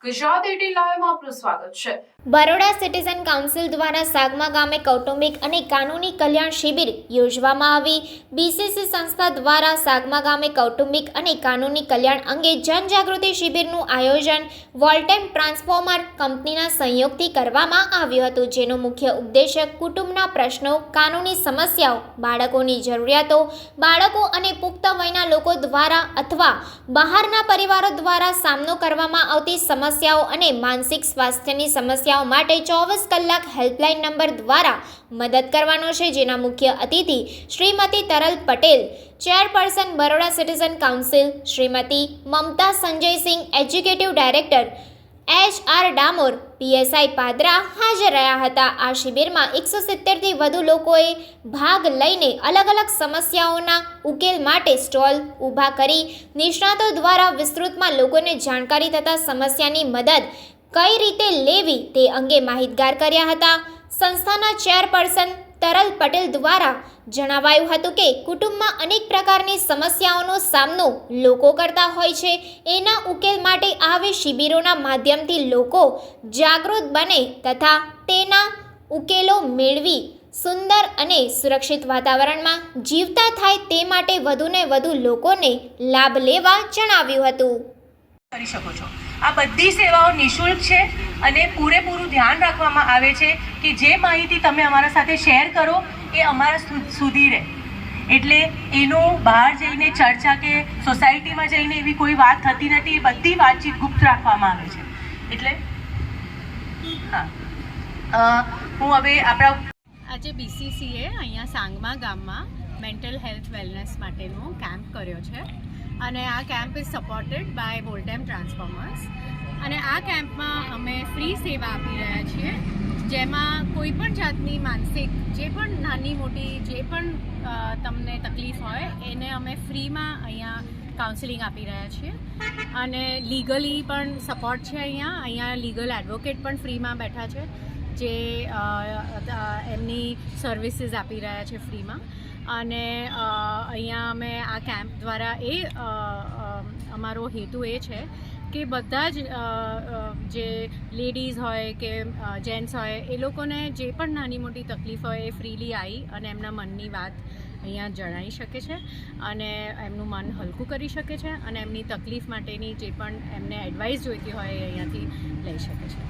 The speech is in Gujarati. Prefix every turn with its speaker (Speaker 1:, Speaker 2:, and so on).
Speaker 1: ગુજરાત 18 લાઈવમાં આપનું સ્વાગત છે।
Speaker 2: બરોડા સિટીઝન કાઉન્સિલ દ્વારા સાગમા ગામે કૌટુંબિક અને કાનૂની કલ્યાણ શિબિર યોજવામાં આવી। બીસીસી સંસ્થા દ્વારા સાગમા ગામે કૌટુંબિક અને કાનૂની કલ્યાણ અંગે જનજાગૃતિ શિબિરનું આયોજન વોલ્ટેમ ટ્રાન્સફોર્મર કંપનીના સહયોગથી કરવામાં આવ્યું હતું, જેનો મુખ્ય ઉદ્દેશ્ય કુટુંબના પ્રશ્નો, કાનૂની સમસ્યાઓ, બાળકોની જરૂરિયાતો, બાળકો અને પુખ્ત વયના લોકો દ્વારા અથવા બહારના પરિવારો દ્વારા સામનો કરવામાં આવતી સમસ્યાઓ અને માનસિક સ્વાસ્થ્યની સમસ્યાઓ માટે 24 કલાક હેલ્પલાઇન નંબર દ્વારા મદદ કરવાનો છે, જેના મુખ્ય અતિથિ Shrimati Taral Patel, chairperson Baroda citizen council, Shrimati Mamata Sanjaysinh, executive director HR Damor, PSI Padra હાજર રહ્યા હતા। આ શિબિરમાં 170થી વધુ લોકોએ ભાગ લઈને અલગ અલગ સમસ્યાઓના ઉકેલ માટે સ્ટોલ ઊભા કરી નિષ્ણાતો દ્વારા વિસ્તૃતમાં લોકોને જાણકારી તથા સમસ્યાની મદદ કઈ રીતે લેવી તે અંગે માહિતગાર કર્યા હતા। સંસ્થાના ચેરપર્સન તરલ પટેલ દ્વારા જણાવાયું હતું કે કુટુંબમાં અનેક પ્રકારની સમસ્યાઓનો સામનો લોકો કરતા હોય છે, એના ઉકેલ માટે આવી શિબિરોના માધ્યમથી લોકો જાગૃત બને તથા તેના ઉકેલો મેળવી સુંદર અને સુરક્ષિત વાતાવરણમાં જીવતા થાય તે માટે વધુને વધુ લોકોને લાભ લેવા જણાવ્યું હતું।
Speaker 3: કરી શકો છો। આ બધી સેવાઓ નિઃશુલ્ક છે અને પૂરેપૂરું ધ્યાન રાખવામાં આવે છે કે જે માહિતી તમે અમારા સાથે શેર કરો એ અમારા સુધી રહે, એટલે એનો બહાર જઈને ચર્ચા કે સોસાયટીમાં જઈને એવી કોઈ વાત થતી નથી, એ બધી વાતચીત ગુપ્ત રાખવામાં આવે છે। એટલે હું હવે આપણા
Speaker 4: આજે BCCએ અહીંયા સાંગમા ગામમાં મેન્ટલ હેલ્થ વેલનેસ માટેનો કેમ્પ કર્યો છે અને આ camp is supported by Voltamp transformers અને આ કેમ્પમાં અમે ફ્રી સેવા આપી રહ્યા છીએ, જેમાં કોઈ પણ જાતની માનસિક જે પણ નાની મોટી જે પણ તમને તકલીફ હોય એને અમે ફ્રીમાં અહીંયા કાઉન્સેલિંગ આપી રહ્યા છીએ અને લીગલી પણ સપોર્ટ છે। અહીંયા લીગલ એડવોકેટ પણ ફ્રીમાં બેઠા છે જે એમની સર્વિસીસ આપી રહ્યા છે ફ્રીમાં અને અહીંયા અમે આ કેમ્પ દ્વારા અમારો હેતુ એ છે કે બધા જ જે લેડીઝ હોય કે જેન્ટ્સ હોય એ લોકોને જે પણ નાની મોટી તકલીફ હોય એ ફ્રીલી આવી અને એમના મનની વાત અહીંયા જણાવી શકે છે અને એમનું મન હલકું કરી શકે છે અને એમની તકલીફ માટેની જે પણ એમને એડવાઇસ જોઈતી હોય એ અહીંયાથી લઈ શકે છે।